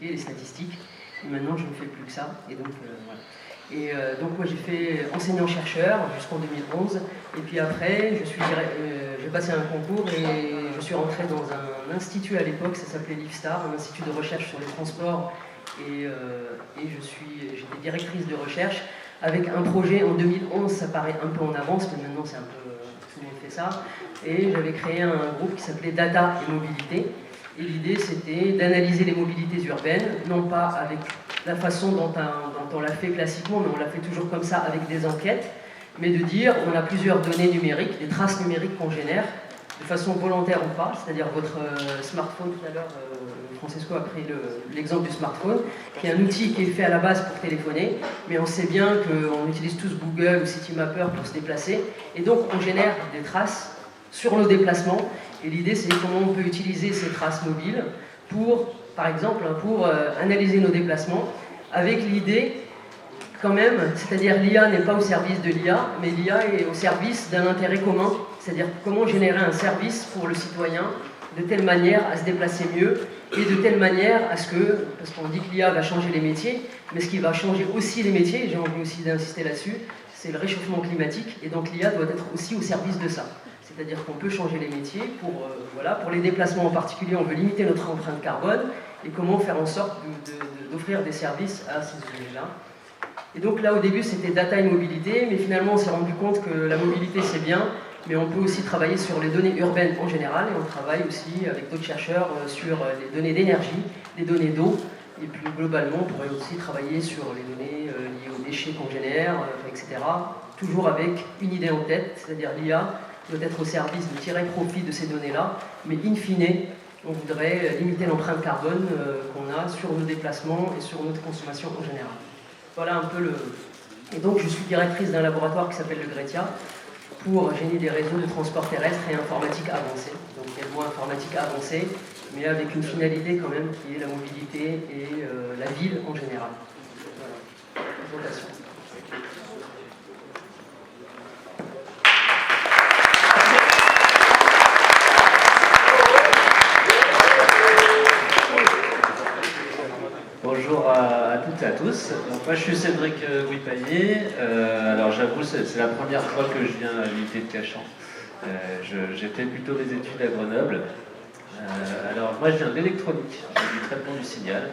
et les statistiques. Et maintenant, je ne fais plus que ça. Et donc, voilà. Et donc moi j'ai fait enseignant-chercheur jusqu'en 2011 et puis après j'ai passé un concours et je suis rentré dans un institut à l'époque, ça s'appelait l'IFSTAR, un institut de recherche sur les transports et j'étais directrice de recherche avec un projet en 2011, ça paraît un peu en avance mais maintenant c'est un peu, tout le monde fait ça, et j'avais créé un groupe qui s'appelait Data et Mobilité et l'idée c'était d'analyser les mobilités urbaines, non pas avec la façon dont on l'a fait classiquement, mais on l'a fait toujours comme ça avec des enquêtes, mais de dire on a plusieurs données numériques, des traces numériques qu'on génère, de façon volontaire ou pas, c'est-à-dire votre smartphone, tout à l'heure Francesco a pris l'exemple du smartphone, qui est un outil qui est fait à la base pour téléphoner, mais on sait bien qu'on utilise tous Google ou Citymapper pour se déplacer, et donc on génère des traces sur nos déplacements, et l'idée c'est comment on peut utiliser ces traces mobiles pour, par exemple, pour analyser nos déplacements, avec l'idée quand même, c'est-à-dire l'IA n'est pas au service de l'IA, mais l'IA est au service d'un intérêt commun, c'est-à-dire comment générer un service pour le citoyen de telle manière à se déplacer mieux et de telle manière à ce que, parce qu'on dit que l'IA va changer les métiers, mais ce qui va changer aussi les métiers, et j'ai envie aussi d'insister là-dessus, c'est le réchauffement climatique, et donc l'IA doit être aussi au service de ça. C'est-à-dire qu'on peut changer les métiers pour les déplacements en particulier, on veut limiter notre empreinte carbone, et comment faire en sorte d'offrir des services à ces sujets-là. Et donc là, au début, c'était data et mobilité, mais finalement, on s'est rendu compte que la mobilité, c'est bien, mais on peut aussi travailler sur les données urbaines en général, et on travaille aussi avec d'autres chercheurs sur les données d'énergie, les données d'eau, et plus globalement, on pourrait aussi travailler sur les données liées aux déchets qu'on génère, etc. Toujours avec une idée en tête, c'est-à-dire l'IA doit être au service de tirer profit de ces données-là, mais in fine, on voudrait limiter l'empreinte carbone qu'on a sur nos déplacements et sur notre consommation en général. Voilà un peu le... Et donc je suis directrice d'un laboratoire qui s'appelle le GRETIA pour génie des réseaux de transport terrestre et informatique avancée. Donc également informatique avancée, mais avec une finalité quand même qui est la mobilité et la ville en général. Voilà. Présentation. Bonjour à toutes et à tous. Donc moi je suis Cédric Gouipaillé. Alors j'avoue c'est la première fois que je viens à l'unité de Cachan. J'ai fait plutôt mes études à Grenoble. Alors moi je viens de l'électronique, du traitement du signal.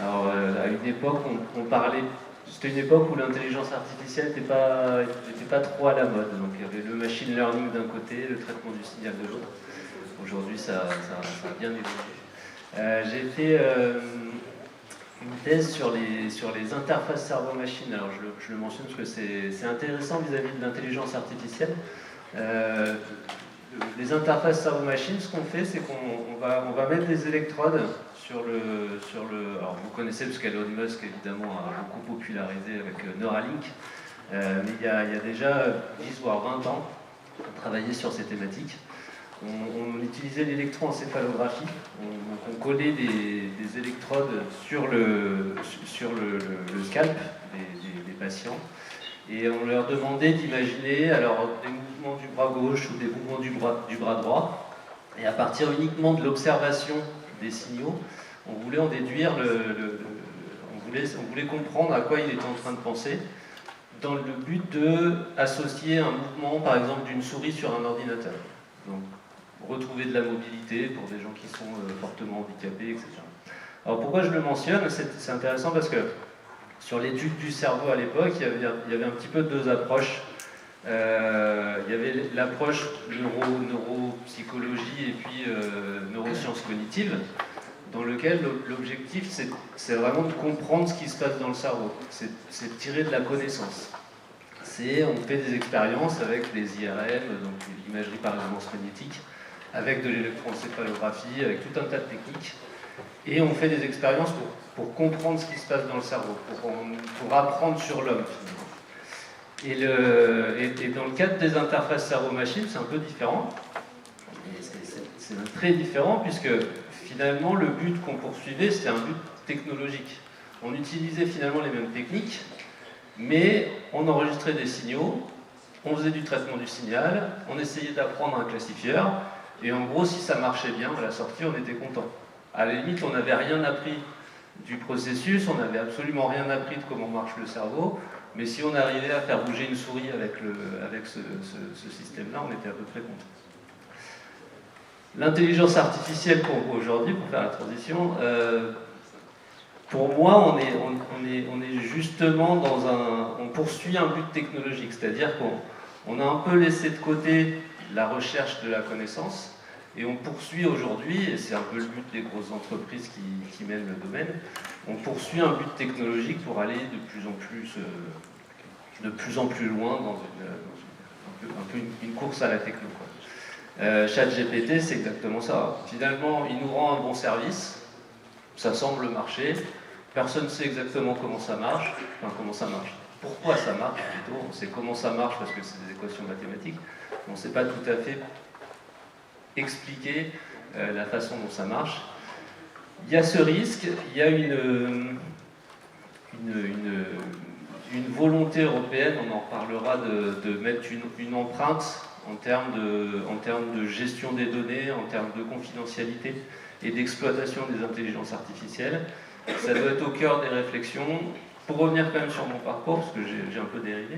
Alors à une époque on parlait, c'était une époque où l'intelligence artificielle n'était pas trop à la mode. Donc il y avait le machine learning d'un côté, le traitement du signal de l'autre. Aujourd'hui ça a bien évolué. J'ai fait une thèse sur les interfaces cerveau-machine. Alors je le mentionne parce que c'est intéressant vis-à-vis de l'intelligence artificielle. Les interfaces cerveau-machine, ce qu'on fait, c'est qu'on va mettre des électrodes sur le... Alors vous connaissez, parce qu'Elon Musk évidemment a beaucoup popularisé avec Neuralink, mais il y a déjà 10 voire 20 ans, on travaillait sur ces thématiques. On utilisait l'électroencéphalographie, on collait des électrodes sur le scalp des patients, et on leur demandait d'imaginer alors des mouvements du bras gauche ou des mouvements du bras droit, et à partir uniquement de l'observation des signaux, on voulait en déduire on voulait comprendre à quoi il était en train de penser, dans le but d'associer un mouvement, par exemple, d'une souris sur un ordinateur. Donc, retrouver de la mobilité pour des gens qui sont fortement handicapés, etc. Alors pourquoi je le mentionne? C'est intéressant parce que sur l'étude du cerveau à l'époque, il y avait un petit peu deux approches. Il y avait l'approche neuropsychologie et puis neurosciences cognitives, dans lequel l'objectif c'est vraiment de comprendre ce qui se passe dans le cerveau, c'est de tirer de la connaissance. On fait des expériences avec les IRM, donc l'imagerie par résonance magnétique, avec de l'électroencéphalographie, avec tout un tas de techniques, et on fait des expériences pour comprendre ce qui se passe dans le cerveau, pour apprendre sur l'homme. Et dans le cadre des interfaces cerveau-machine, c'est un peu différent. C'est très différent puisque finalement le but qu'on poursuivait, c'était un but technologique. On utilisait finalement les mêmes techniques, mais on enregistrait des signaux, on faisait du traitement du signal, on essayait d'apprendre un classifieur, et en gros, si ça marchait bien, à la sortie, on était content. À la limite, on n'avait rien appris du processus, on n'avait absolument rien appris de comment marche le cerveau, mais si on arrivait à faire bouger une souris avec ce système-là, on était à peu près content. L'intelligence artificielle qu'on voit aujourd'hui, pour faire la transition, pour moi, on est justement dans on poursuit un but technologique, c'est-à-dire qu'on a un peu laissé de côté la recherche de la connaissance, et on poursuit aujourd'hui, et c'est un peu le but des grosses entreprises qui mènent le domaine, on poursuit un but technologique pour aller de plus en plus loin dans un peu une course à la techno, quoi. ChatGPT, c'est exactement ça. Finalement, il nous rend un bon service, ça semble marcher, personne ne sait exactement comment ça marche, pourquoi ça marche plutôt, on sait comment ça marche parce que c'est des équations mathématiques, on ne sait pas tout à fait expliquer la façon dont ça marche. Il y a ce risque, il y a une volonté européenne, on en reparlera, de mettre une empreinte en termes de gestion des données, en termes de confidentialité et d'exploitation des intelligences artificielles. Ça doit être au cœur des réflexions. Pour revenir quand même sur mon parcours, parce que j'ai un peu dérivé,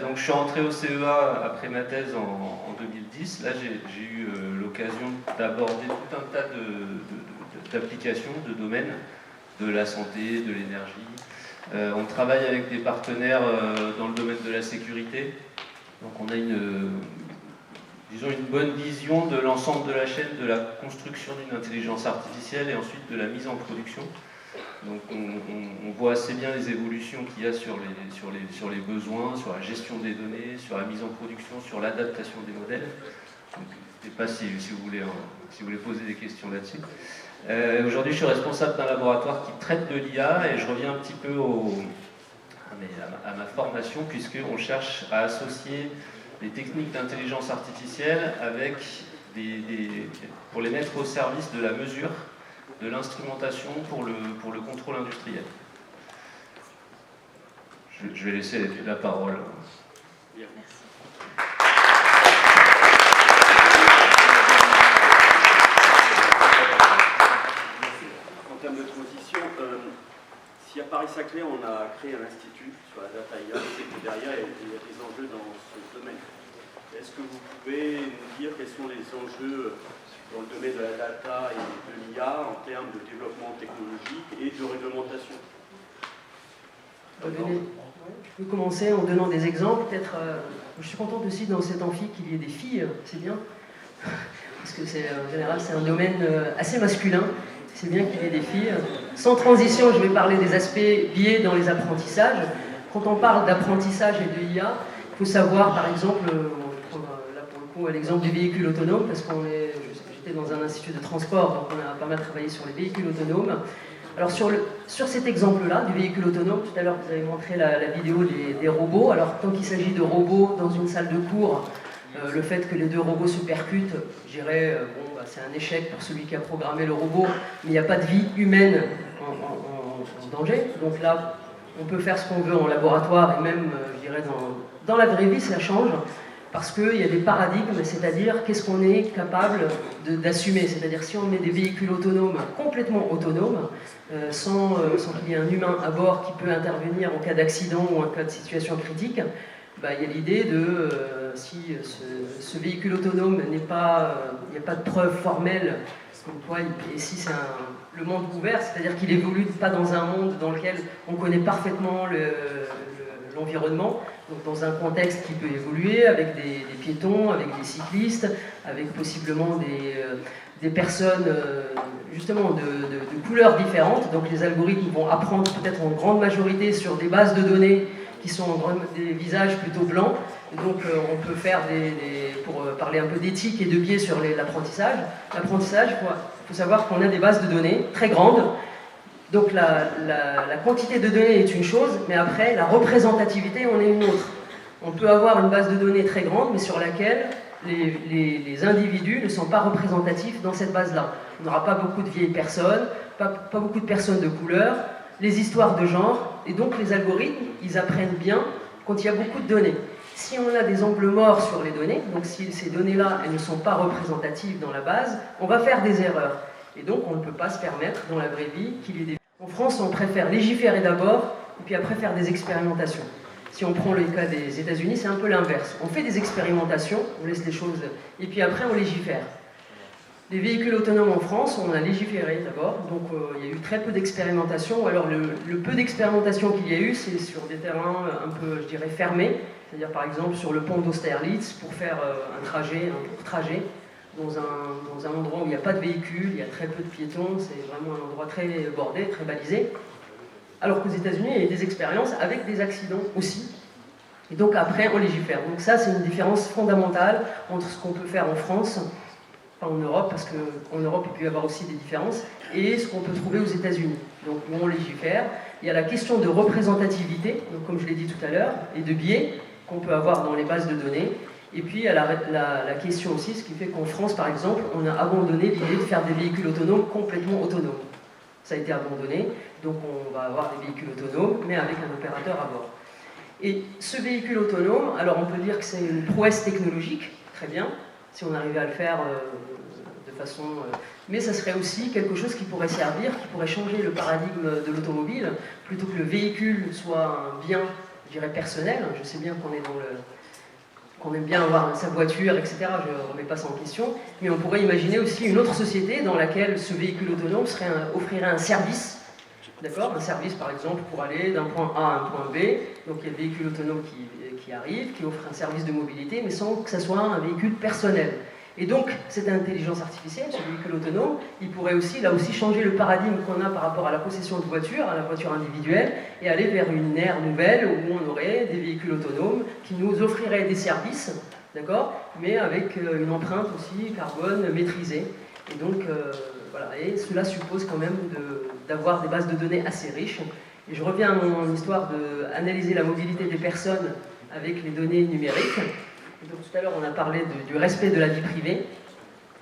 donc je suis rentré au CEA après ma thèse en 2010. Là, j'ai eu l'occasion d'aborder tout un tas d'applications, de domaines, de la santé, de l'énergie. On travaille avec des partenaires dans le domaine de la sécurité. Donc on a disons une bonne vision de l'ensemble de la chaîne de la construction d'une intelligence artificielle et ensuite de la mise en production. Donc on voit assez bien les évolutions qu'il y a sur les besoins, sur la gestion des données, sur la mise en production, sur l'adaptation des modèles. Donc, je ne sais pas si vous voulez poser des questions là-dessus. Aujourd'hui, je suis responsable d'un laboratoire qui traite de l'IA et je reviens un petit peu à ma formation, puisqu'on cherche à associer les techniques d'intelligence artificielle avec pour les mettre au service de la mesure, de l'instrumentation pour le contrôle industriel. Je vais laisser la parole. Bien. En termes de transition, si à Paris-Saclay on a créé un institut sur la data IA, c'est que derrière il y a des enjeux dans ce domaine. Est-ce que vous pouvez nous dire quels sont les enjeux dans le domaine de la data et de l'IA en termes de développement technologique et de réglementation? Je peux commencer en donnant des exemples. Peut-être, je suis contente aussi dans cet amphi qu'il y ait des filles, c'est bien. Parce que en général, c'est un domaine assez masculin. C'est bien qu'il y ait des filles. Sans transition, je vais parler des aspects liés dans les apprentissages. Quand on parle d'apprentissage et de IA, il faut savoir, par exemple, on va prendre là pour le coup l'exemple des véhicules autonomes, parce j'étais dans un institut de transport, donc on a pas mal travaillé sur les véhicules autonomes. Alors sur cet exemple-là, du véhicule autonome, tout à l'heure vous avez montré la vidéo des robots. Alors tant qu'il s'agit de robots dans une salle de cours, le fait que les deux robots se percutent, je dirais, c'est un échec pour celui qui a programmé le robot, mais il n'y a pas de vie humaine en danger. Donc là, on peut faire ce qu'on veut en laboratoire, et même, je dirais, dans la vraie vie, ça change, parce qu'il y a des paradigmes, c'est-à-dire qu'est-ce qu'on est capable d'assumer. C'est-à-dire si on met des véhicules autonomes, complètement autonomes, sans qu'il y ait un humain à bord qui peut intervenir en cas d'accident ou en cas de situation critique, il y a l'idée de, si ce véhicule autonome il n'y a pas de preuve formelle, comme quoi, et si c'est le monde ouvert, c'est-à-dire qu'il évolue pas dans un monde dans lequel on connaît parfaitement l'environnement, donc dans un contexte qui peut évoluer avec des piétons, avec des cyclistes, avec possiblement des personnes justement de couleurs différentes. Donc les algorithmes vont apprendre peut-être en grande majorité sur des bases de données qui sont des visages plutôt blancs. Et donc on peut faire pour parler un peu d'éthique et de biais sur l'apprentissage. L'apprentissage, il faut savoir qu'on a des bases de données très grandes. Donc la quantité de données est une chose, mais après la représentativité en est une autre. On peut avoir une base de données très grande, mais sur laquelle les individus ne sont pas représentatifs dans cette base-là. On n'aura pas beaucoup de vieilles personnes, pas beaucoup de personnes de couleur, les histoires de genre, et donc les algorithmes, ils apprennent bien quand il y a beaucoup de données. Si on a des angles morts sur les données, donc si ces données-là, elles ne sont pas représentatives dans la base, on va faire des erreurs. Et donc on ne peut pas se permettre dans la vraie vie qu'il y ait des En France, on préfère légiférer d'abord, et puis après faire des expérimentations. Si on prend le cas des États-Unis, c'est un peu l'inverse. On fait des expérimentations, on laisse les choses, et puis après on légifère. Les véhicules autonomes en France, on a légiféré d'abord, donc il y a eu très peu d'expérimentation. Alors le peu d'expérimentation qu'il y a eu, c'est sur des terrains un peu, je dirais, fermés, c'est-à-dire par exemple sur le pont d'Austerlitz pour faire un court trajet, dans un endroit où il n'y a pas de véhicules, il y a très peu de piétons, c'est vraiment un endroit très bordé, très balisé. Alors qu'aux États-Unis, il y a des expériences avec des accidents aussi. Et donc après, on légifère. Donc ça, c'est une différence fondamentale entre ce qu'on peut faire en France, pas en Europe, parce qu'en Europe, il peut y avoir aussi des différences, et ce qu'on peut trouver aux États-Unis. Donc où on légifère. Il y a la question de représentativité, donc, comme je l'ai dit tout à l'heure, et de biais qu'on peut avoir dans les bases de données. Et puis il y a la question aussi, ce qui fait qu'en France, par exemple, on a abandonné l'idée de faire des véhicules autonomes complètement autonomes. Ça a été abandonné, donc on va avoir des véhicules autonomes, mais avec un opérateur à bord. Et ce véhicule autonome, alors on peut dire que c'est une prouesse technologique, très bien, si on arrivait à le faire de façon... mais ça serait aussi quelque chose qui pourrait servir, qui pourrait changer le paradigme de l'automobile, plutôt que le véhicule soit un bien, je dirais, personnel. Je sais bien qu'on est dans le... qu'on aime bien avoir sa voiture, etc. Je ne remets pas ça en question. Mais on pourrait imaginer aussi une autre société dans laquelle ce véhicule autonome offrirait un service. D'accord ? Un service, par exemple, pour aller d'un point A à un point B. Donc il y a le véhicule autonome qui arrive, qui offre un service de mobilité, mais sans que ça soit un véhicule personnel. Et donc, cette intelligence artificielle, ce véhicule autonome, il pourrait aussi, là aussi, changer le paradigme qu'on a par rapport à la possession de voiture, à la voiture individuelle, et aller vers une ère nouvelle où on aurait des véhicules autonomes qui nous offriraient des services, d'accord, mais avec une empreinte aussi carbone maîtrisée. Et donc, voilà, et cela suppose quand même d'avoir des bases de données assez riches. Et je reviens à mon histoire d'analyser la mobilité des personnes avec les données numériques. Donc, tout à l'heure, on a parlé du respect de la vie privée.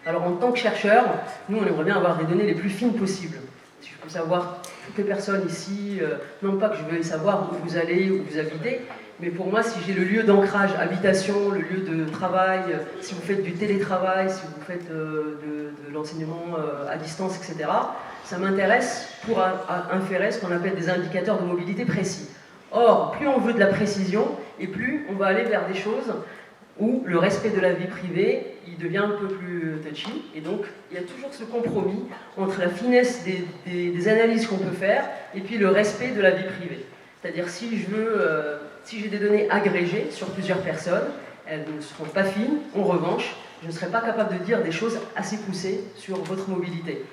Alors, en tant que chercheur, nous, on aimerait bien avoir des données les plus fines possibles. Si je peux savoir toutes les personnes ici, non pas que je veuille savoir où vous allez, où vous habitez, mais pour moi, si j'ai le lieu d'ancrage, habitation, le lieu de travail, si vous faites du télétravail, si vous faites de l'enseignement à distance, etc., ça m'intéresse pour inférer ce qu'on appelle des indicateurs de mobilité précis. Or, plus on veut de la précision, et plus on va aller vers des choses où le respect de la vie privée, il devient un peu plus touchy. Et donc, il y a toujours ce compromis entre la finesse des analyses qu'on peut faire et puis le respect de la vie privée. C'est-à-dire, si j'ai des données agrégées sur plusieurs personnes, elles ne seront pas fines. En revanche, je ne serai pas capable de dire des choses assez poussées sur votre mobilité.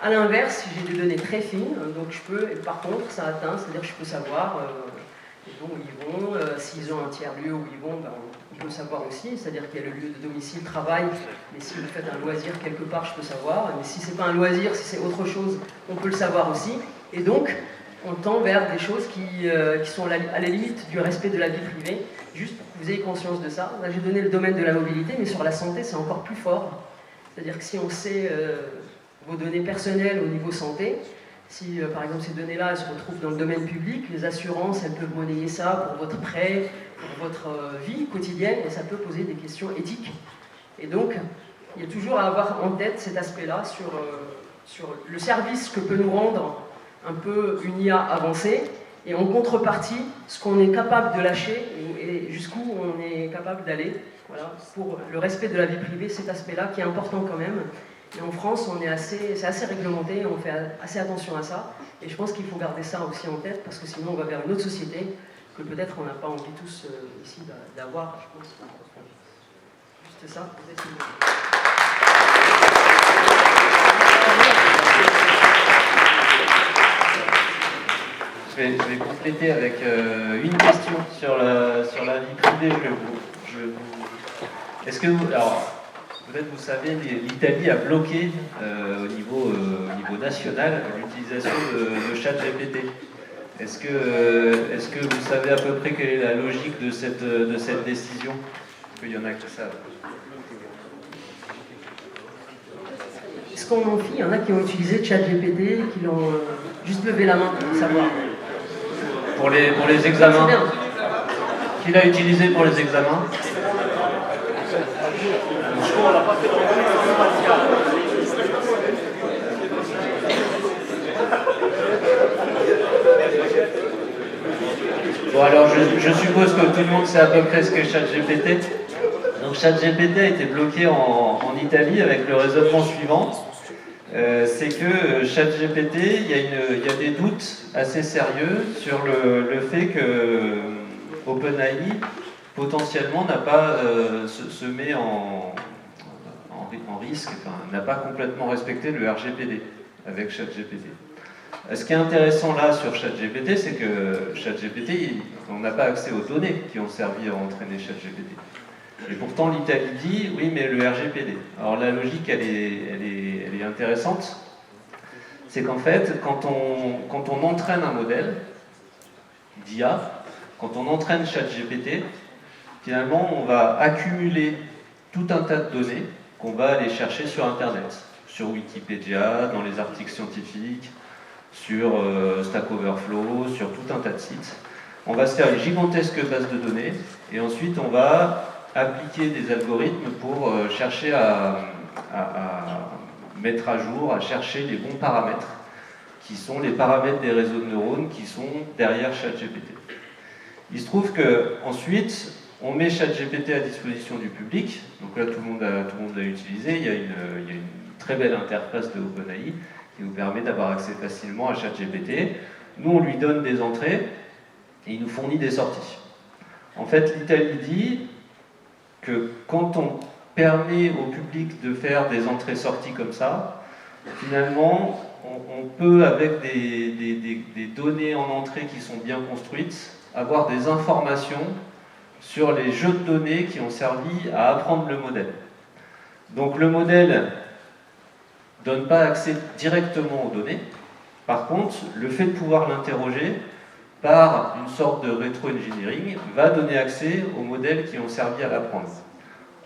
A l'inverse, si j'ai des données très fines, donc je peux, et par contre, ça atteint, c'est-à-dire que je peux savoir où ils vont, s'ils ont un tiers-lieu où ils vont, ben, on peut le savoir aussi, c'est-à-dire qu'il y a le lieu de domicile, travail, mais si vous faites un loisir quelque part, je peux savoir, mais si c'est pas un loisir, si c'est autre chose, on peut le savoir aussi, et donc on tend vers des choses qui sont à la limite du respect de la vie privée, juste pour que vous ayez conscience de ça. Là j'ai donné le domaine de la mobilité, mais sur la santé c'est encore plus fort, c'est-à-dire que si on sait vos données personnelles au niveau santé, si par exemple ces données-là elles se retrouvent dans le domaine public, les assurances elles peuvent monnayer ça pour votre prêt, pour votre vie quotidienne, et ça peut poser des questions éthiques. Et donc, il y a toujours à avoir en tête cet aspect-là sur le service que peut nous rendre un peu une IA avancée, et en contrepartie, ce qu'on est capable de lâcher et jusqu'où on est capable d'aller. Voilà, pour le respect de la vie privée, cet aspect-là qui est important quand même. Et en France, c'est assez réglementé, on fait assez attention à ça. Et je pense qu'il faut garder ça aussi en tête, parce que sinon on va vers une autre société que peut-être on n'a pas envie tous ici d'avoir, je pense. Juste ça, Je vais compléter avec une question sur la vie privée. Est-ce que vous... Alors, peut-être vous savez, l'Italie a bloqué au niveau national l'utilisation de ChatGPT. Est-ce que vous savez à peu près quelle est la logique de cette décision? Il y en a que ça. Ce qu'on en fit, il y en a qui ont utilisé ChatGPT, qui l'ont juste levé la main pour savoir. Pour les examens. Qui l'a utilisé pour les examens? On l'a pas fait dans le Bon, alors je suppose que tout le monde sait à peu près ce qu'est ChatGPT. Donc ChatGPT a été bloqué en Italie avec le raisonnement suivant. C'est que ChatGPT, il y a des doutes assez sérieux sur le fait que OpenAI potentiellement n'a pas se met en risque, enfin, n'a pas complètement respecté le RGPD avec ChatGPT. Ce qui est intéressant là sur ChatGPT, c'est que ChatGPT, on n'a pas accès aux données qui ont servi à entraîner ChatGPT. Et pourtant l'Italie dit, oui mais le RGPD. Alors la logique elle est intéressante, c'est qu'en fait quand on entraîne un modèle d'IA, quand on entraîne ChatGPT, finalement on va accumuler tout un tas de données qu'on va aller chercher sur Internet, sur Wikipédia, dans les articles scientifiques, sur Stack Overflow, sur tout un tas de sites. On va se faire une gigantesque base de données et ensuite on va appliquer des algorithmes pour chercher à mettre à jour, à chercher les bons paramètres, qui sont les paramètres des réseaux de neurones qui sont derrière ChatGPT. Il se trouve qu'ensuite, on met ChatGPT à disposition du public, donc là tout le monde l'a utilisé, il y a une très belle interface de OpenAI qui nous permet d'avoir accès facilement à ChatGPT. Nous on lui donne des entrées et il nous fournit des sorties. En fait l'Italie dit que quand on permet au public de faire des entrées-sorties comme ça, finalement on peut avec des données en entrée qui sont bien construites, avoir des informations sur les jeux de données qui ont servi à apprendre le modèle. Donc le modèle ne donne pas accès directement aux données. Par contre, le fait de pouvoir l'interroger par une sorte de rétro-engineering va donner accès aux modèles qui ont servi à l'apprendre.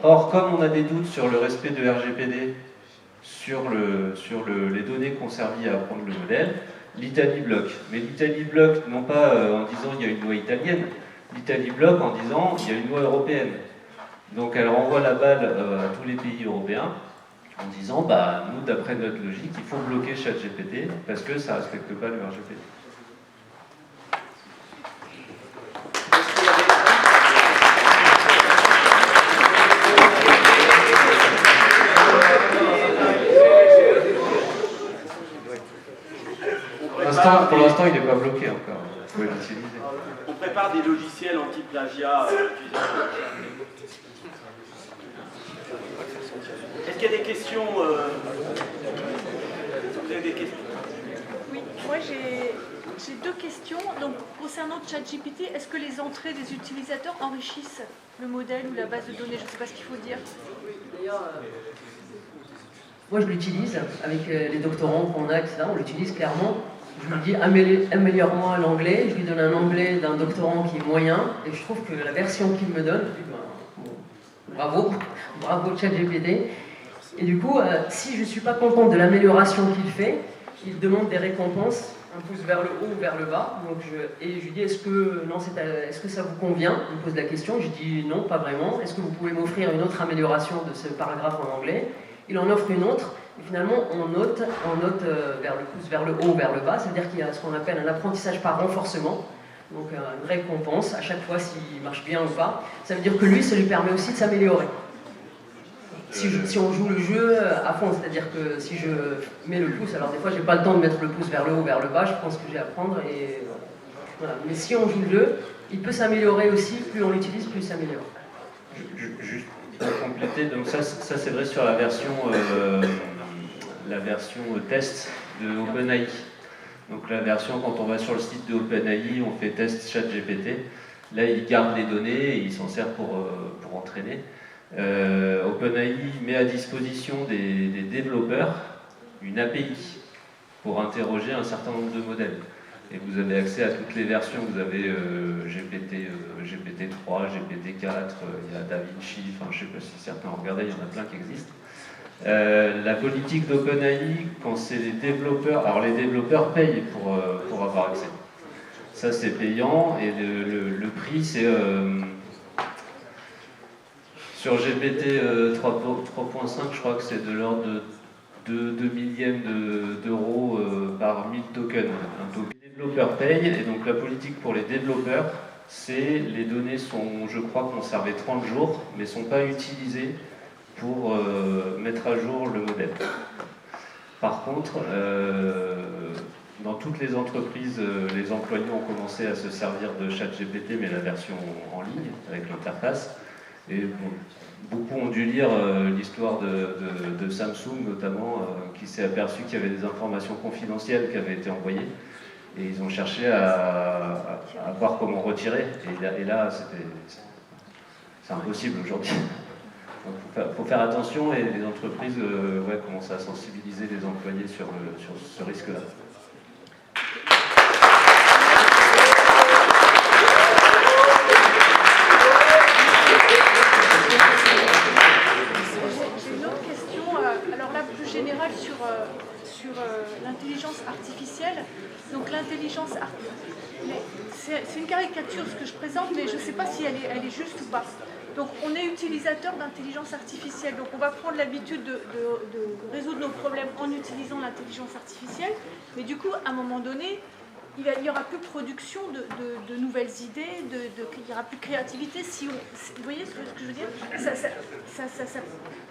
Or, comme on a des doutes sur le respect de RGPD, sur les données qui ont servi à apprendre le modèle, l'Italie bloque. Mais l'Italie bloque non pas en disant il y a une loi italienne, l'Italie bloque en disant il y a une loi européenne. Donc elle renvoie la balle à tous les pays européens en disant bah nous d'après notre logique il faut bloquer ChatGPT parce que ça ne respecte pas le RGPD. Pour l'instant, il n'est pas bloqué encore. Vous pouvez l'utiliser. On prépare des logiciels anti-plagiat. Est-ce qu'il y a des questions Vous avez des questions? Oui, moi j'ai deux questions. Donc, concernant ChatGPT, est-ce que les entrées des utilisateurs enrichissent le modèle ou la base de données? Je ne sais pas ce qu'il faut dire. D'ailleurs, moi je l'utilise avec les doctorants qu'on a, etc. On l'utilise clairement. Je lui dis améliore-moi l'anglais, je lui donne un anglais d'un doctorant qui est moyen, et je trouve que la version qu'il me donne, bravo ChatGPT. Et du coup, si je ne suis pas contente de l'amélioration qu'il fait, il demande des récompenses, un pouce vers le haut ou vers le bas. Donc je lui dis est-ce que ça vous convient? Il me pose la question, je dis non, pas vraiment. Est-ce que vous pouvez m'offrir une autre amélioration de ce paragraphe en anglais? Il en offre une autre. Et finalement, on note vers le pouce vers le haut ou vers le bas, c'est-à-dire qu'il y a ce qu'on appelle un apprentissage par renforcement, donc une récompense à chaque fois s'il marche bien ou pas. Ça veut dire que lui, ça lui permet aussi de s'améliorer. Si on joue le jeu à fond, c'est-à-dire que si je mets le pouce, alors des fois j'ai pas le temps de mettre le pouce vers le haut ou vers le bas, je pense que j'ai à apprendre et voilà. Mais si on joue le jeu, il peut s'améliorer aussi, plus on l'utilise, plus il s'améliore. Juste pour compléter, donc ça c'est vrai sur la version test de OpenAI. Donc la version, quand on va sur le site de OpenAI, on fait test ChatGPT. Là, il garde les données et il s'en sert pour entraîner. OpenAI met à disposition des développeurs une API pour interroger un certain nombre de modèles. Et vous avez accès à toutes les versions. Vous avez GPT-3, GPT-4, il y a DaVinci, enfin je ne sais pas si certains ont regardé, il y en a plein qui existent. La politique d'OpenAI, quand c'est les développeurs, alors les développeurs payent pour avoir accès. Ça c'est payant et le prix c'est sur GPT 3.5, je crois que c'est de l'ordre de 2 millièmes d'euros par 1000 tokens. Un token. Les développeurs payent et donc la politique pour les développeurs, les données sont, je crois, conservées 30 jours, mais ne sont pas utilisées pour mettre à jour le modèle. Par contre, dans toutes les entreprises, les employés ont commencé à se servir de ChatGPT, mais la version en ligne, avec l'interface. Et bon, beaucoup ont dû lire l'histoire de Samsung, notamment, qui s'est aperçu qu'il y avait des informations confidentielles qui avaient été envoyées. Et ils ont cherché à voir comment retirer. Et là c'est impossible aujourd'hui. Donc il faut faire attention, et les entreprises commencent à sensibiliser les employés sur ce risque-là. J'ai une autre question, alors là plus générale sur l'intelligence artificielle. Donc l'intelligence artificielle, c'est une caricature ce que je présente, mais je ne sais pas si elle est juste ou pas. Donc on est utilisateur d'intelligence artificielle, donc on va prendre l'habitude de résoudre nos problèmes en utilisant l'intelligence artificielle, mais du coup à un moment donné, il n'y aura plus production de nouvelles idées, il n'y aura plus de créativité. Vous voyez ce que je veux dire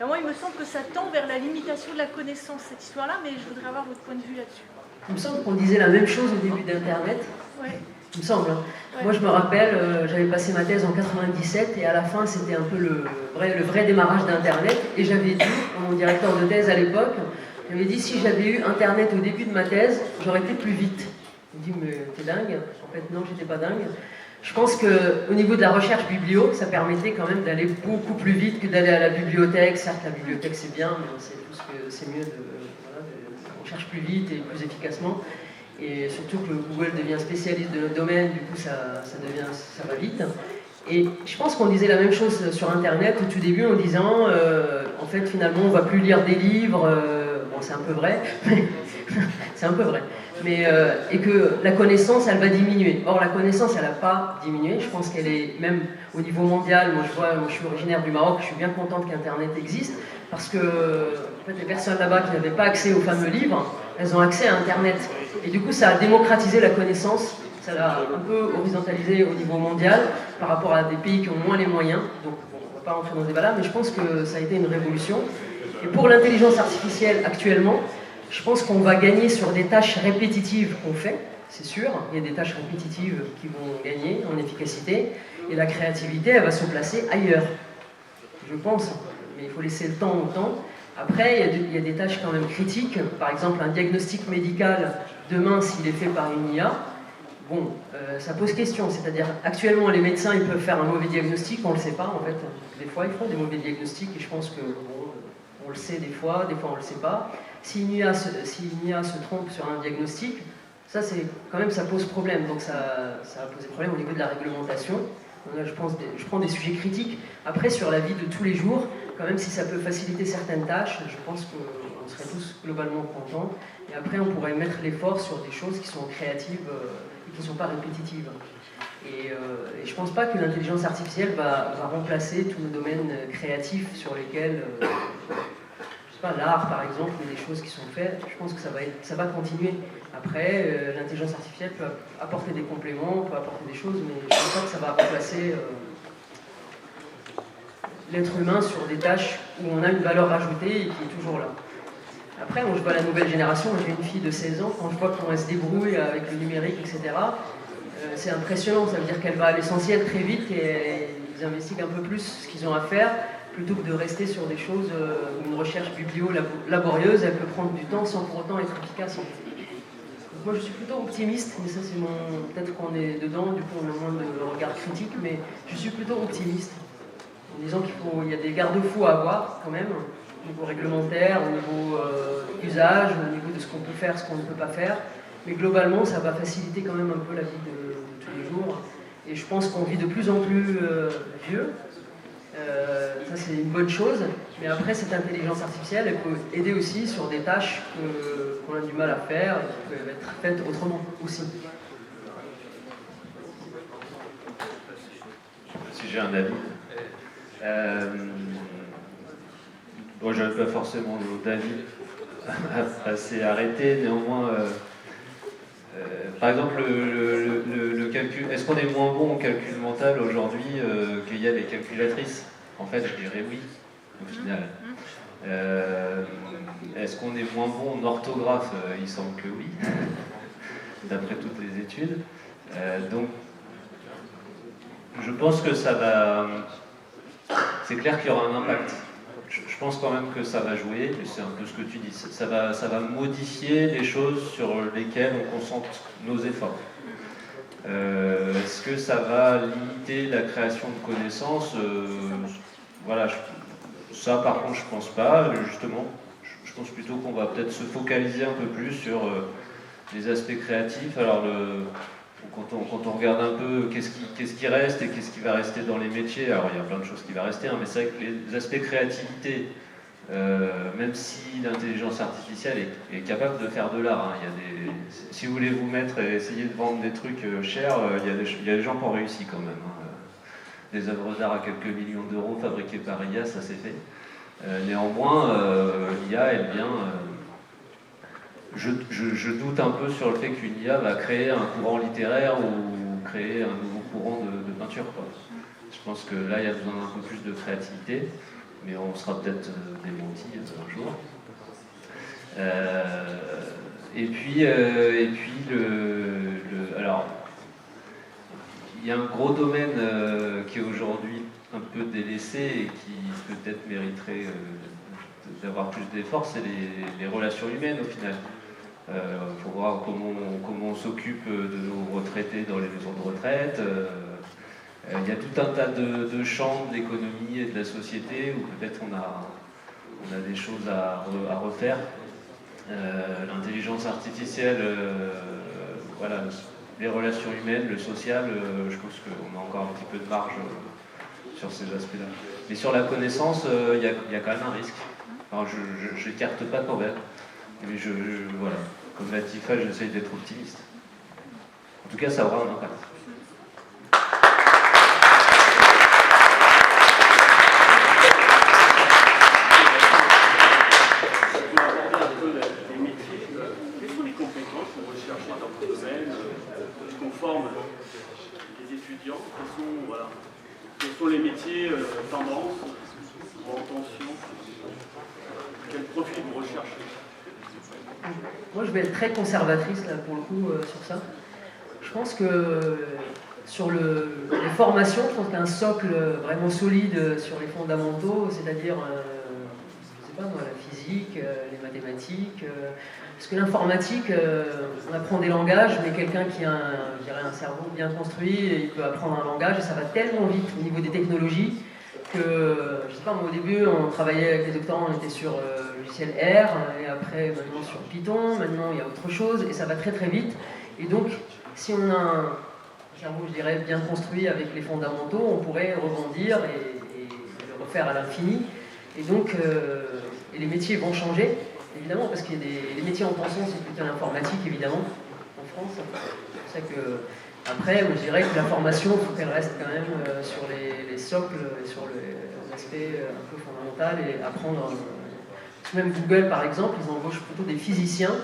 moi il me semble que ça tend vers la limitation de la connaissance, cette histoire-là, mais je voudrais avoir votre point de vue là-dessus. Il me semble qu'on disait la même chose au début d'Internet. Ouais. Il me semble. Ouais. Moi, je me rappelle, j'avais passé ma thèse en 97 et à la fin, c'était un peu le vrai démarrage d'Internet. Et j'avais dit, à mon directeur de thèse à l'époque, j'avais dit, si j'avais eu Internet au début de ma thèse, j'aurais été plus vite. Il me dit, mais t'es dingue? En fait, non, j'étais pas dingue. Je pense qu'au niveau de la recherche biblio, ça permettait quand même d'aller beaucoup plus vite que d'aller à la bibliothèque. Certes, la bibliothèque, c'est bien, mais on sait tous que c'est mieux on cherche plus vite et plus efficacement. Et surtout que Google devient spécialiste de notre domaine, du coup ça va vite. Et je pense qu'on disait la même chose sur Internet au tout début en disant en fait finalement on ne va plus lire des livres, bon c'est un peu vrai, c'est un peu vrai, mais, et que la connaissance elle va diminuer. Or la connaissance elle n'a pas diminué, je pense qu'elle est même au niveau mondial. Moi je suis originaire du Maroc, je suis bien contente qu'Internet existe, parce que en fait, les personnes là-bas qui n'avaient pas accès aux fameux livres, elles ont accès à Internet. Et du coup, ça a démocratisé la connaissance, ça l'a un peu horizontalisé au niveau mondial par rapport à des pays qui ont moins les moyens. Donc, bon, on ne va pas rentrer dans ce débat-là, mais je pense que ça a été une révolution. Et pour l'intelligence artificielle, actuellement, je pense qu'on va gagner sur des tâches répétitives qu'on fait, c'est sûr. Il y a des tâches répétitives qui vont gagner en efficacité, et la créativité, elle va se placer ailleurs, je pense. Mais il faut laisser le temps au temps. Après, il y a des tâches quand même critiques. Par exemple, un diagnostic médical, demain, s'il est fait par une IA, bon, ça pose question. C'est-à-dire, actuellement, les médecins, ils peuvent faire un mauvais diagnostic, on ne le sait pas, en fait. Des fois, ils font des mauvais diagnostics, et je pense que, bon, on le sait des fois on ne le sait pas. Si une IA se trompe sur un diagnostic, ça, quand même, ça pose problème. Donc, ça va poser problème au niveau de la réglementation. Donc là, je prends des sujets critiques. Après, sur la vie de tous les jours, quand même, si ça peut faciliter certaines tâches, je pense qu'on serait tous globalement contents. Et après, on pourrait mettre l'effort sur des choses qui sont créatives et qui ne sont pas répétitives. Et je ne pense pas que l'intelligence artificielle va remplacer tous nos domaines créatifs sur lesquels, je sais pas, l'art par exemple, ou des choses qui sont faites. Je pense que ça va continuer. Après, l'intelligence artificielle peut apporter des compléments, peut apporter des choses, mais je ne pense pas que ça va remplacer l'être humain sur des tâches où on a une valeur ajoutée et qui est toujours là. Après, moi, je vois la nouvelle génération, j'ai une fille de 16 ans, quand je vois comment elle se débrouille avec le numérique, etc., c'est impressionnant. Ça veut dire qu'elle va à l'essentiel très vite et ils investiguent un peu plus ce qu'ils ont à faire, plutôt que de rester sur des choses, une recherche biblio laborieuse, elle peut prendre du temps sans pour autant être efficace. Donc moi je suis plutôt optimiste, mais ça c'est peut-être qu'on est dedans, du coup on a moins de regard critique, mais je suis plutôt optimiste, en disant qu'il y a des garde-fous à avoir quand même, au niveau réglementaire, au niveau usage, au niveau de ce qu'on peut faire, ce qu'on ne peut pas faire, mais globalement ça va faciliter quand même un peu la vie de tous les jours, et je pense qu'on vit de plus en plus vieux. Ça c'est une bonne chose, mais après cette intelligence artificielle elle peut aider aussi sur des tâches qu'on a du mal à faire et qui peuvent être faites autrement aussi. Si j'ai un avis, bon, je n'avais pas forcément d'avis assez arrêté, néanmoins Par exemple, le calcul, est-ce qu'on est moins bon en calcul mental aujourd'hui qu'il y a les calculatrices? En fait, je dirais oui, au final. Est-ce qu'on est moins bon en orthographe? Il semble que oui, d'après toutes les études. Donc, je pense que ça va... C'est clair qu'il y aura un impact. Je pense quand même que ça va jouer, et c'est un peu ce que tu dis, ça va modifier les choses sur lesquelles on concentre nos efforts. Est-ce que ça va limiter la création de connaissances? Voilà, ça par contre je pense pas, justement. Je pense plutôt qu'on va peut-être se focaliser un peu plus sur les aspects créatifs. Alors quand on regarde un peu qu'est-ce qui reste et qu'est-ce qui va rester dans les métiers, alors il y a plein de choses qui vont rester, hein, mais c'est vrai que les aspects créativité, même si l'intelligence artificielle est capable de faire de l'art, hein, si vous voulez vous mettre et essayer de vendre des trucs chers, il y a des gens qui ont réussi quand même. Hein. Des œuvres d'art à quelques millions d'euros fabriquées par IA, ça s'est fait. Néanmoins, l'IA, elle vient... Je doute un peu sur le fait qu'une IA va créer un courant littéraire ou créer un nouveau courant de peinture, quoi. Je pense que là, il y a besoin d'un peu plus de créativité, mais on sera peut-être démenti un jour. Et puis alors, il y a un gros domaine qui est aujourd'hui un peu délaissé et qui peut-être mériterait d'avoir plus d'efforts, c'est les relations humaines au final. Il faut voir comment on s'occupe de nos retraités dans les maisons de retraite. Il y a tout un tas de champs de l'économie et de la société où peut-être on a des choses à refaire. L'intelligence artificielle, voilà, les relations humaines, le social, je pense qu'on a encore un petit peu de marge sur ces aspects-là. Mais sur la connaissance, il y a quand même un risque. Alors je n'écarte pas quand même, mais voilà, comme l'a dit Tifa, j'essaye d'être optimiste. En tout cas, ça aura un impact. Quels sont les métiers tendance ou en tension? Quel profil vous recherchez? Moi, je vais être très conservatrice là, pour le coup sur ça. Je pense que sur les formations, je pense qu'un socle vraiment solide sur les fondamentaux, c'est-à-dire, je sais pas moi, la physique, les mathématiques. Parce que l'informatique, on apprend des langages, mais quelqu'un qui a un cerveau bien construit, il peut apprendre un langage et ça va tellement vite au niveau des technologies que, je sais pas, moi au début on travaillait avec les doctorants, on était sur le logiciel R, et après maintenant sur Python, maintenant il y a autre chose, et ça va très très vite. Et donc, si on a un cerveau, je dirais, bien construit avec les fondamentaux, on pourrait rebondir et le refaire à l'infini. Et donc, et les métiers vont changer. Évidemment, parce qu'il y a les métiers en tension, c'est plutôt l'informatique, évidemment, en France. C'est pour ça que, après, je dirais que la formation, il faut qu'elle reste quand même sur les socles, sur l'aspect un peu fondamental, et apprendre. Même Google, par exemple, ils embauchent plutôt des physiciens,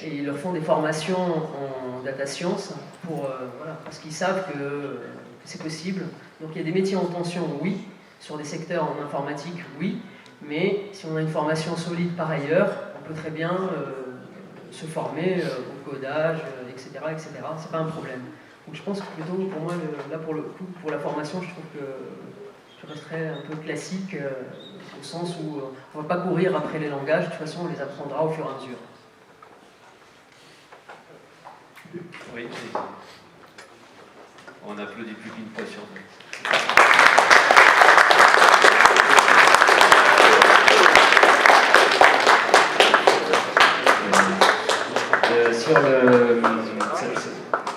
et ils leur font des formations en data science, voilà, parce qu'ils savent que c'est possible. Donc il y a des métiers en tension, oui, sur des secteurs en informatique, oui. Mais si on a une formation solide par ailleurs, on peut très bien se former au codage, etc. etc. C'est pas un problème. Donc je pense que plutôt, pour moi, là pour le coup, pour la formation, je trouve que je resterais un peu classique, au sens où on ne va pas courir après les langages, de toute façon on les apprendra au fur et à mesure. Oui, on applaudit plus qu'une fois sur deux.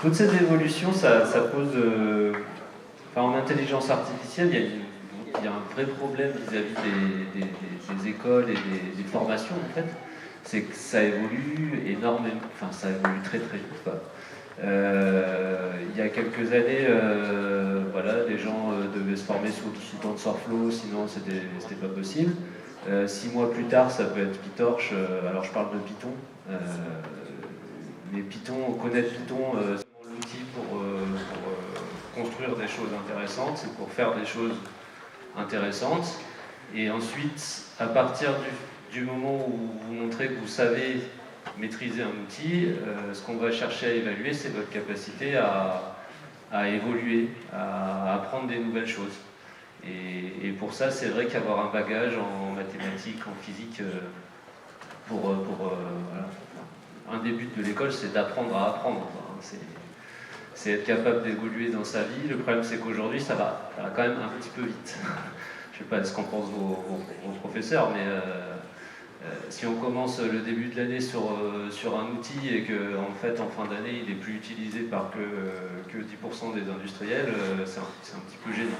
Toutes ces évolutions, ça pose... en intelligence artificielle, il y a un vrai problème vis-à-vis des écoles et des formations, en fait. C'est que ça évolue énormément, ça évolue très très vite, quoi. Il y a quelques années, voilà, les gens devaient se former sous TensorFlow, sinon c'était pas possible. 6 mois plus tard, ça peut être PyTorch, alors je parle de Python. Mais Python, connaître Python, c'est l'outil pour construire des choses intéressantes, c'est pour faire des choses intéressantes. Et ensuite, à partir du moment où vous montrez que vous savez maîtriser un outil, ce qu'on va chercher à évaluer, c'est votre capacité à évoluer, à apprendre des nouvelles choses. Et pour ça, c'est vrai qu'avoir un bagage en mathématiques, en physique, voilà. Un des buts de l'école, c'est d'apprendre à apprendre. C'est être capable d'évoluer dans sa vie. Le problème, c'est qu'aujourd'hui, ça va quand même un petit peu vite. Je ne sais pas ce qu'en pensent vos professeurs, mais si on commence le début de l'année sur un outil et qu'en fait, en fin d'année, il n'est plus utilisé par que 10% des industriels, c'est un petit peu gênant.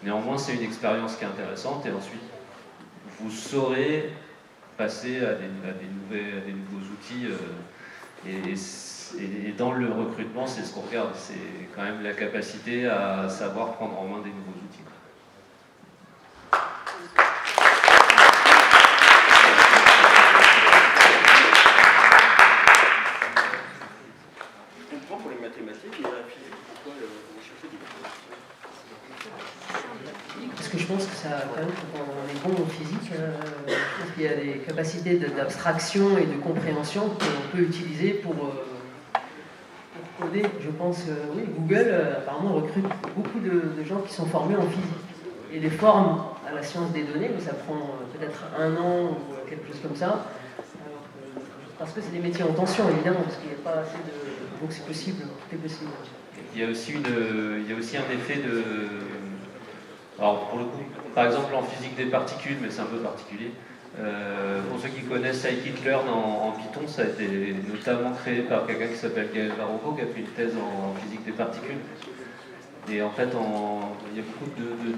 Néanmoins, c'est une expérience qui est intéressante, et ensuite, vous saurez passer à des nouveaux outils. Et dans le recrutement, c'est ce qu'on regarde, c'est quand même la capacité à savoir prendre en main des nouveaux outils. Je comprends pour les mathématiques, mais la physique, pourquoi vous cherchez des Parce que je pense que ça, quand même, quand on est bon en physique, je pense qu'il y a des capacités d'abstraction et de compréhension qu'on peut utiliser pour coder. Je pense, oui, Google apparemment recrute beaucoup de gens qui sont formés en physique et les forme à la science des données, mais ça prend peut-être 1 an ou quelque chose comme ça. Parce que c'est des métiers en tension, évidemment, parce qu'il n'y a pas assez de... Donc c'est possible, tout est possible. Il y a aussi un effet de... Alors pour le coup, par exemple en physique des particules, mais c'est un peu particulier, pour ceux qui connaissent scikit-learn en Python, ça a été notamment créé par quelqu'un qui s'appelle Gaël Varroco, qui a fait une thèse en physique des particules. Et en fait, il y a beaucoup de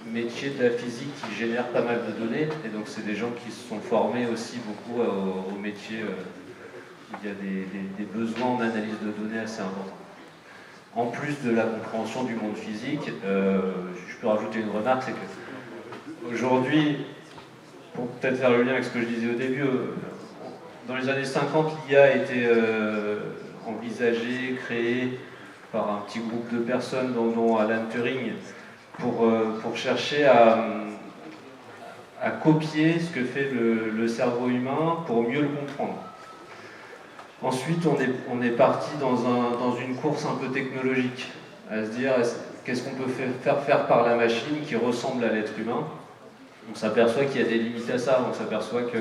métiers de la physique qui génèrent pas mal de données, et donc c'est des gens qui se sont formés aussi beaucoup au métier où il y a des besoins en analyse de données assez importants. En plus de la compréhension du monde physique, je peux rajouter une remarque, c'est que aujourd'hui, pour peut-être faire le lien avec ce que je disais au début, dans les années 50, l'IA a été envisagée, créée par un petit groupe de personnes, dont Alan Turing, pour chercher à copier ce que fait le cerveau humain pour mieux le comprendre. Ensuite, on est parti dans une course un peu technologique, à se dire qu'est-ce qu'on peut faire par la machine qui ressemble à l'être humain. On s'aperçoit qu'il y a des limites à ça, on s'aperçoit que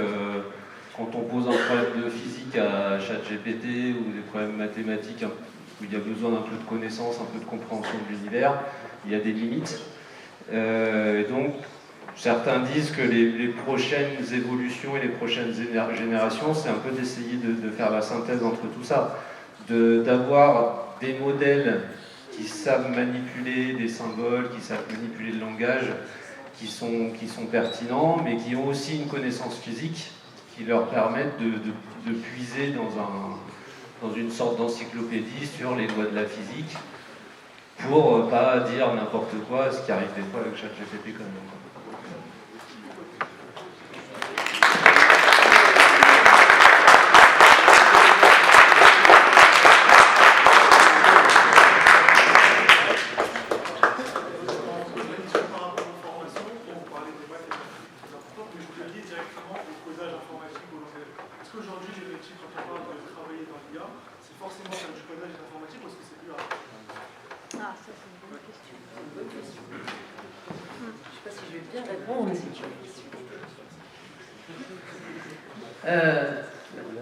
quand on pose un problème de physique à ChatGPT ou des problèmes mathématiques où il y a besoin d'un peu de connaissance, un peu de compréhension de l'univers, il y a des limites. Et donc, certains disent que les prochaines évolutions et les prochaines générations, c'est un peu d'essayer de faire la synthèse entre tout ça, d'avoir des modèles qui savent manipuler des symboles, qui savent manipuler le langage, qui sont pertinents, mais qui ont aussi une connaissance physique qui leur permettent de puiser dans une sorte d'encyclopédie sur les lois de la physique, pour pas dire n'importe quoi, ce qui arrive des fois avec ChatGPT quand même.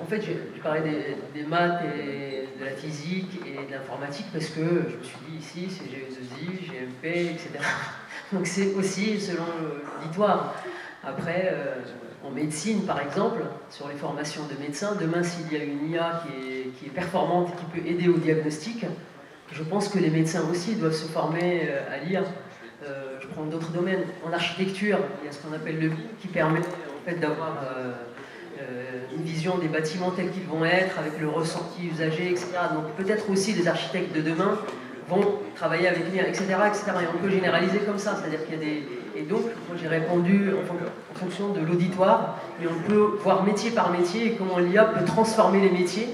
En fait, j'ai parlé des maths et de la physique et de l'informatique parce que je me suis dit ici, c'est GE2I, GMP, etc. Donc c'est aussi selon l'auditoire. Après, en médecine, par exemple, sur les formations de médecins, demain, s'il y a une IA qui est performante et qui peut aider au diagnostic, je pense que les médecins aussi doivent se former à l'IA. Je prends d'autres domaines. En architecture, il y a ce qu'on appelle le BIM qui permet en fait, d'avoir une vision des bâtiments tels qu'ils vont être, avec le ressenti usagé, etc. Donc peut-être aussi les architectes de demain vont travailler avec l'IA, etc., etc. Et on peut généraliser comme ça, c'est-à-dire qu'il y a des... Et donc, moi j'ai répondu en fonction de l'auditoire, et on peut voir métier par métier et comment l'IA peut transformer les métiers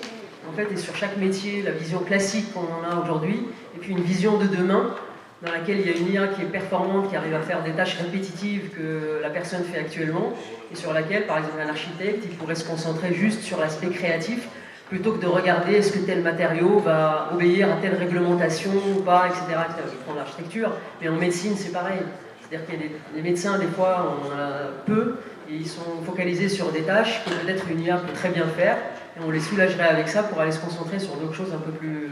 en fait, et sur chaque métier, la vision classique qu'on en a aujourd'hui, et puis une vision de demain, dans laquelle il y a une IA qui est performante, qui arrive à faire des tâches répétitives que la personne fait actuellement, et sur laquelle, par exemple, un architecte, il pourrait se concentrer juste sur l'aspect créatif, plutôt que de regarder est-ce que tel matériau va obéir à telle réglementation ou pas, etc. Je prends l'architecture, mais en médecine, c'est pareil. C'est-à-dire qu'il y a des médecins, des fois, on en a peu, et ils sont focalisés sur des tâches que peut-être une IA peut très bien faire, et on les soulagerait avec ça pour aller se concentrer sur d'autres choses un peu plus...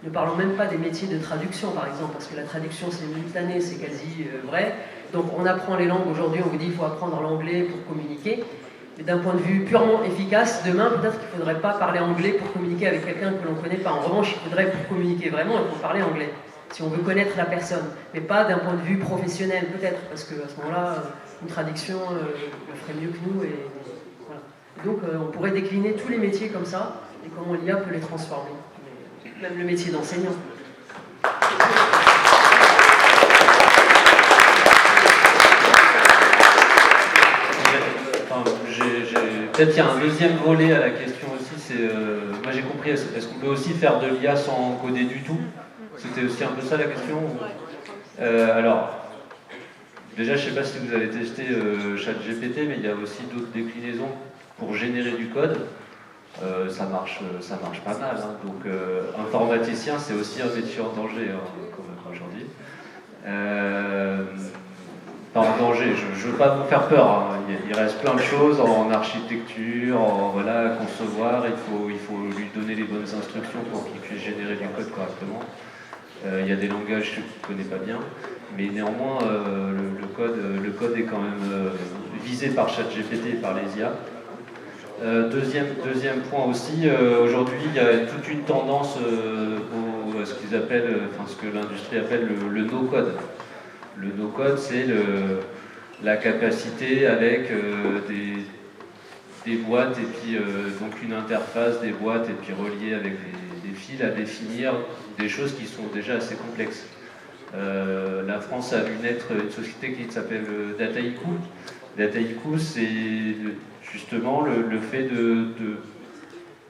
Ne parlons même pas des métiers de traduction, par exemple, parce que la traduction, c'est multané, c'est quasi vrai. Donc on apprend les langues aujourd'hui, on vous dit qu'il faut apprendre l'anglais pour communiquer. Mais d'un point de vue purement efficace, demain, peut-être qu'il ne faudrait pas parler anglais pour communiquer avec quelqu'un que l'on ne connaît pas. En revanche, il faudrait, pour communiquer vraiment, il faut parler anglais, si on veut connaître la personne. Mais pas d'un point de vue professionnel, peut-être, parce qu'à ce moment-là, une traduction le ferait mieux que nous. Et voilà. Donc on pourrait décliner tous les métiers comme ça, et comment l'IA peut les transformer. Même le métier d'enseignant. Peut-être qu'il y a un deuxième volet à la question aussi, c'est, moi j'ai compris, est-ce qu'on peut aussi faire de l'IA sans coder du tout? C'était aussi un peu ça la question? Alors, déjà je ne sais pas si vous avez testé ChatGPT, mais il y a aussi d'autres déclinaisons pour générer du code. Ça marche pas mal. Hein. Donc, informaticien, c'est aussi un métier en danger, hein, comme aujourd'hui. Pas en danger, je ne veux pas vous faire peur. Hein. Il reste plein de choses en architecture, voilà, à concevoir. Il faut lui donner les bonnes instructions pour qu'il puisse générer du code correctement. Il y a des langages qu'il ne connaît pas bien, mais néanmoins, le code est quand même visé par ChatGPT et par les IA. Deuxième point aussi, aujourd'hui il y a toute une tendance à ce qu'ils appellent, enfin ce que l'industrie appelle le no-code. Le no-code, c'est la capacité avec des boîtes et puis donc une interface des boîtes et puis reliée avec des fils à définir des choses qui sont déjà assez complexes. La France a vu naître une société qui s'appelle Dataiku. Dataiku, c'est justement le fait de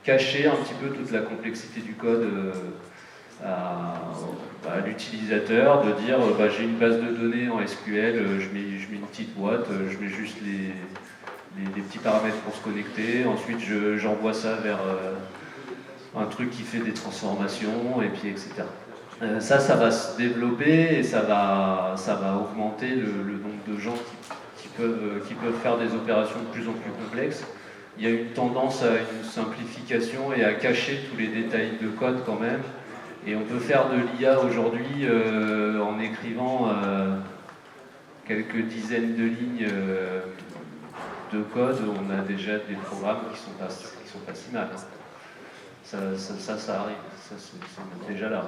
cacher un petit peu toute la complexité du code à l'utilisateur, de dire j'ai une base de données en SQL, je mets une petite boîte, je mets juste les petits paramètres pour se connecter, ensuite j'envoie ça vers un truc qui fait des transformations, et puis etc. Ça va se développer et ça va augmenter le nombre de gens qui peuvent faire des opérations de plus en plus complexes. Il y a une tendance à une simplification et à cacher tous les détails de code quand même. Et on peut faire de l'IA aujourd'hui en écrivant quelques dizaines de lignes de code. On a déjà des programmes qui sont pas si mal. Ça arrive, c'est déjà là.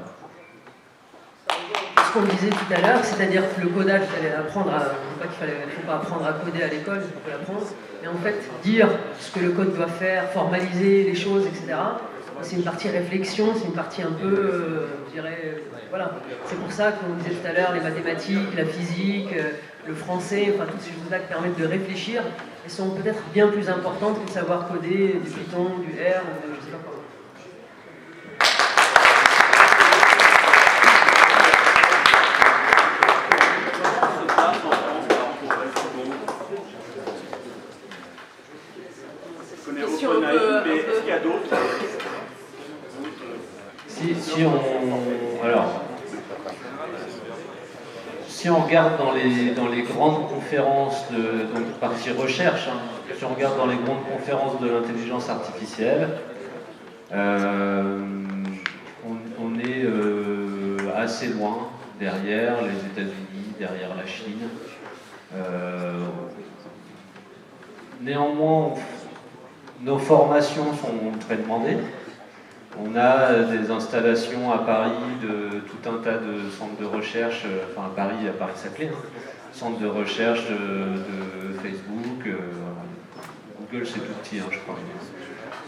Ce qu'on disait tout à l'heure, c'est-à-dire que le codage, il fallait apprendre à... faut pas apprendre à coder à l'école, il faut l'apprendre. Mais en fait, dire ce que le code doit faire, formaliser les choses, etc., c'est une partie réflexion, c'est une partie un peu, je dirais, voilà. C'est pour ça qu'on disait tout à l'heure, les mathématiques, la physique, le français, enfin toutes ces choses-là qui permettent de réfléchir, elles sont peut-être bien plus importantes que de savoir coder du Python, du R, ou de je sais pas quoi. Si on regarde dans les grandes conférences donc partie recherche, hein, si on regarde dans les grandes conférences de l'intelligence artificielle, on est assez loin derrière les États-Unis, derrière la Chine. Néanmoins, nos formations sont très demandées. On a des installations à Paris de tout un tas de centres de recherche, enfin à Paris-Saclay, centres de recherche de Facebook, Google c'est tout petit, hein, je crois.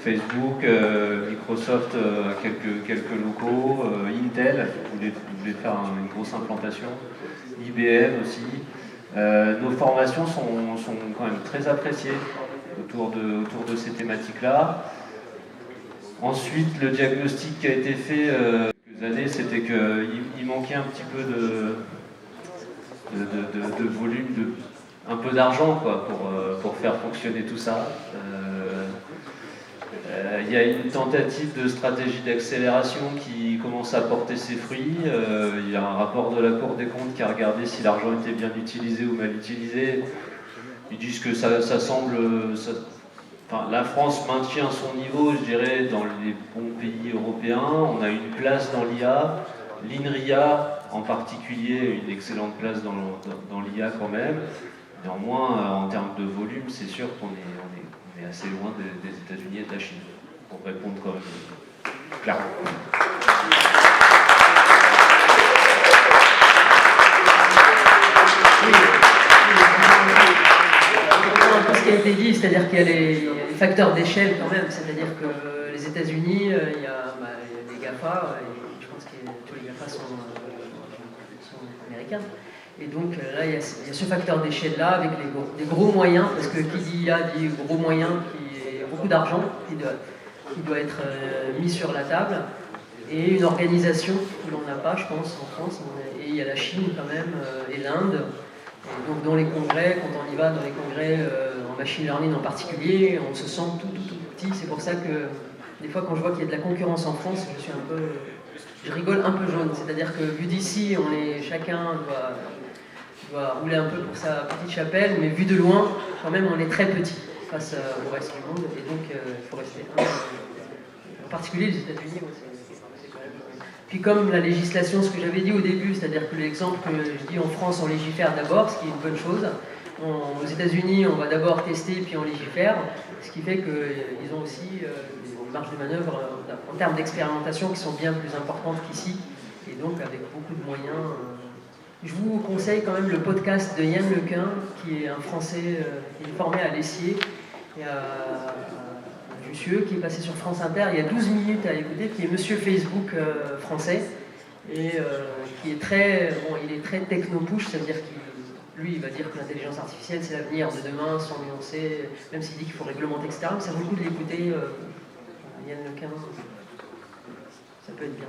Facebook, Microsoft, quelques locaux, Intel, voulait faire une grosse implantation, IBM aussi. Nos formations sont quand même très appréciées autour de ces thématiques-là. Ensuite, le diagnostic qui a été fait quelques années, c'était qu'il manquait un petit peu de volume, un peu d'argent quoi, pour faire fonctionner tout ça. Il y a une tentative de stratégie d'accélération qui commence à porter ses fruits. Il y a un rapport de la Cour des comptes qui a regardé si l'argent était bien utilisé ou mal utilisé. Ils disent que ça semble... Enfin, la France maintient son niveau, je dirais, dans les bons pays européens. On a une place dans l'IA. L'INRIA, en particulier, une excellente place dans l'IA quand même. Néanmoins, en termes de volume, c'est sûr qu'on est assez loin des États-Unis et de la Chine, pour répondre quand même clairement. Ce qui a été dit, c'est-à-dire qu'il y a les facteurs d'échelle quand même, c'est-à-dire que les États-Unis, il y a des GAFA, et je pense que tous les GAFA sont américains. Et donc là, il y a ce facteur d'échelle-là avec des gros moyens, parce que qui dit IA dit gros moyens, qui est beaucoup d'argent qui doit être mis sur la table, et une organisation que l'on n'a pas, je pense, en France. Et il y a la Chine quand même, et l'Inde. Et donc dans les congrès, quand on y va, dans les congrès en machine learning en particulier, on se sent tout petit. C'est pour ça que des fois quand je vois qu'il y a de la concurrence en France, je rigole un peu jaune. C'est-à-dire que vu d'ici, chacun doit rouler un peu pour sa petite chapelle, mais vu de loin, quand même, on est très petit face au reste du monde. Et donc il faut rester en particulier les États-Unis. C'est quand même... Puis comme la législation, ce que j'avais dit au début, c'est-à-dire que l'exemple que je dis en France, on légifère d'abord, ce qui est une bonne chose. Aux États-Unis, on va d'abord tester, puis on légifère, ce qui fait qu'ils ont aussi des marges de manœuvre en termes d'expérimentation qui sont bien plus importantes qu'ici, et donc avec beaucoup de moyens. Je vous conseille quand même le podcast de Yann Lequin, qui est un Français qui est formé à l'Essier et à Jussieu, qui est passé sur France Inter il y a 12 minutes à écouter, qui est Monsieur Facebook français, et qui est très, il est très techno-push, c'est-à-dire qu'il va dire que l'intelligence artificielle c'est l'avenir de demain, sans nuancer, même s'il dit qu'il faut réglementer, etc. Mais ça vaut le coup de l'écouter, Yann Lequin, ça peut être bien.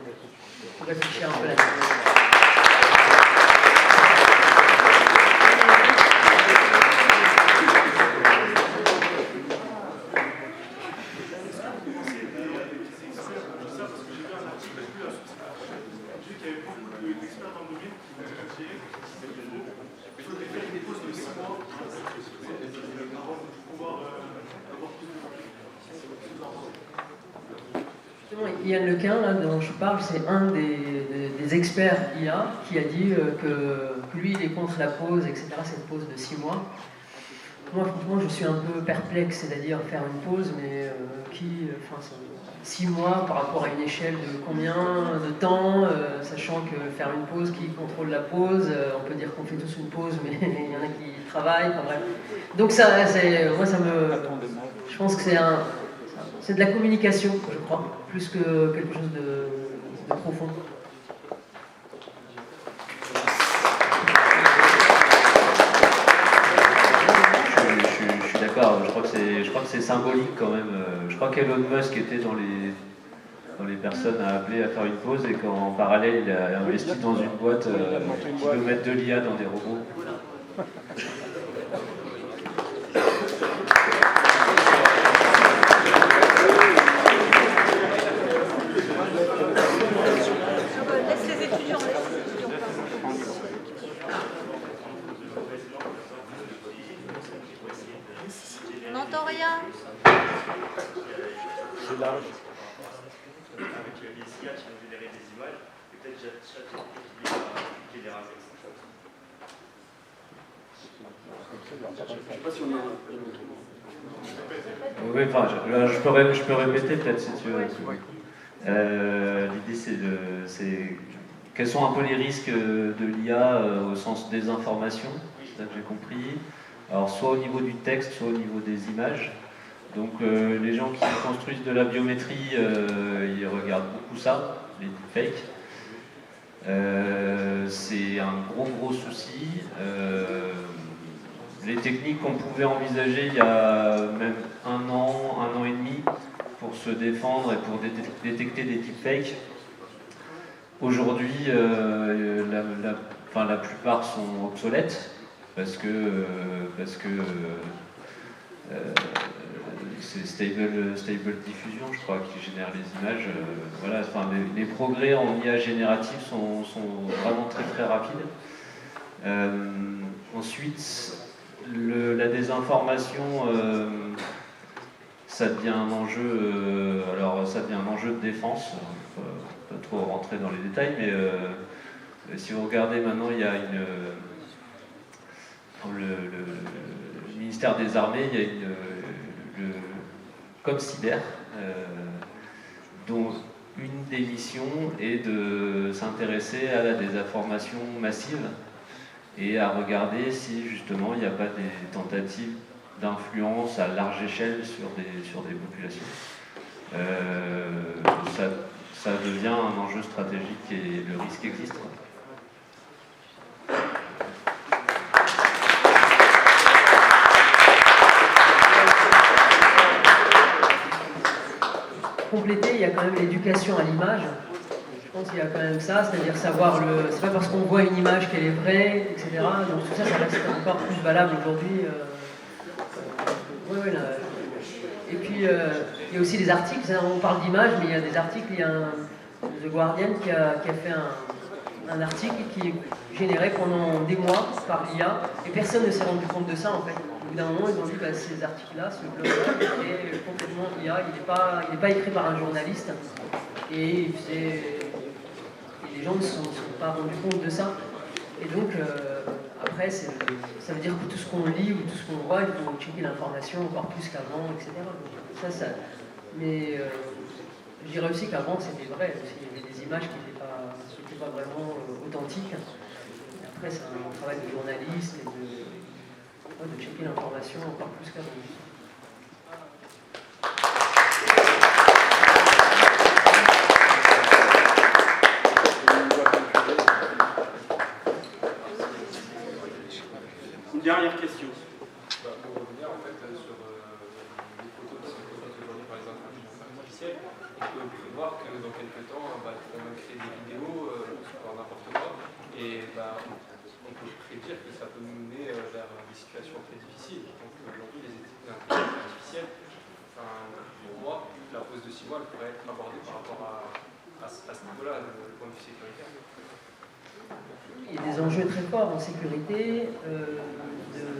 Pour réfléchir un peu là-dessus. Yann Lequin, là, dont je parle, c'est un des experts IA qui a dit que lui, il est contre la pause, etc., cette pause de 6 mois. Moi, franchement, je suis un peu perplexe, c'est-à-dire faire une pause, mais 6 mois par rapport à une échelle de combien de temps, sachant que faire une pause, qui contrôle la pause, on peut dire qu'on fait tous une pause, mais il y en a qui travaillent, enfin bref. Donc moi, je pense que c'est de la communication, je crois, plus que quelque chose de profond. Je suis d'accord, je crois que c'est symbolique quand même. Je crois qu'Elon Musk était dans les personnes à appeler à faire une pause et qu'en parallèle il a investi dans une boîte qui veut mettre de l'IA dans des robots. On n'entend rien. C'est large. Avec les IA qui vont générer des images, peut-être qui les rase. Je ne sais pas si on a Oui, enfin, je peux répéter peut-être si tu veux. L'idée c'est quels sont un peu les risques de l'IA au sens des informations, c'est ça que j'ai compris. Alors soit au niveau du texte, soit au niveau des images. Donc les gens qui construisent de la biométrie, ils regardent beaucoup ça, les deepfakes. C'est un gros souci. Les techniques qu'on pouvait envisager il y a même un an et demi, pour se défendre et pour détecter des deepfakes. Aujourd'hui, la plupart sont obsolètes parce que c'est Stable Diffusion, je crois, qui génère les images. Voilà, enfin, les progrès en IA générative sont vraiment très très rapides. Ensuite, la désinformation, ça devient un enjeu. Alors, ça devient un enjeu de défense. Pas trop rentrer dans les détails, mais si vous regardez maintenant, il y a le ministère des Armées, il y a le ComCyber, dont une des missions est de s'intéresser à la désinformation massive et à regarder si justement il n'y a pas des tentatives d'influence à large échelle sur des populations. Ça devient un enjeu stratégique et le risque existe. Compléter, il y a quand même l'éducation à l'image. Je pense qu'il y a quand même ça, c'est-à-dire savoir c'est pas parce qu'on voit une image qu'elle est vraie, etc. Donc tout ça, ça reste encore plus valable aujourd'hui. Et puis il y a aussi des articles, on parle d'images, mais il y a des articles, il y a The Guardian qui a fait un article qui est généré pendant des mois par l'IA, et personne ne s'est rendu compte de ça en fait. Au bout d'un moment, ils ont dit que ces articles-là, ce blog-là, est complètement IA, il n'est pas écrit par un journaliste, et les gens ne se sont pas rendus compte de ça. Et donc, après, ça veut dire que tout ce qu'on lit ou tout ce qu'on voit, il faut checker l'information encore plus qu'avant, etc. Donc, mais je dirais aussi qu'avant, c'était vrai. Il y avait des images qui n'étaient pas vraiment authentiques. Et après, c'est un travail de journaliste et de checker l'information encore plus qu'avant. Une dernière question. Pour revenir en fait sur les photos qui sont produites aujourd'hui par les intelligences artificielles, on peut prévoir que dans quelques temps, on va créer des vidéos sur n'importe quoi, et on peut prédire que ça peut nous mener vers des situations très difficiles. Donc aujourd'hui, les études d'intelligence artificielle, pour moi, la pause de 6 mois, elle pourrait être abordée par rapport à ce niveau-là, le point de vue sécuritaire. Il y a des enjeux très forts en sécurité,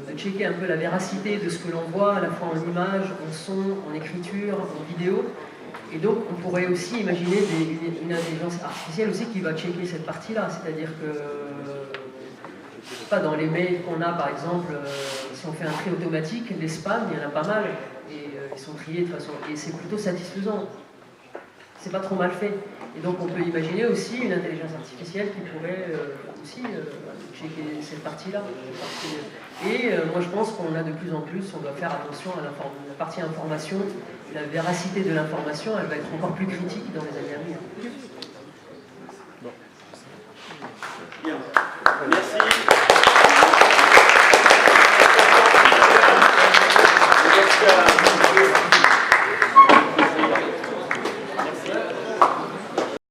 de checker un peu la véracité de ce que l'on voit, à la fois en image, en son, en écriture, en vidéo. Et donc, on pourrait aussi imaginer une intelligence artificielle aussi qui va checker cette partie-là. C'est-à-dire que, pas dans les mails qu'on a, par exemple, si on fait un tri automatique, les spams, il y en a pas mal, et ils sont triés de façon... Et c'est plutôt satisfaisant. C'est pas trop mal fait. Et donc on peut imaginer aussi une intelligence artificielle qui pourrait aussi checker cette partie-là. Et moi je pense qu'on a de plus en plus, on doit faire attention à la partie information. La véracité de l'information, elle va être encore plus critique dans les années à venir. Bien. Merci.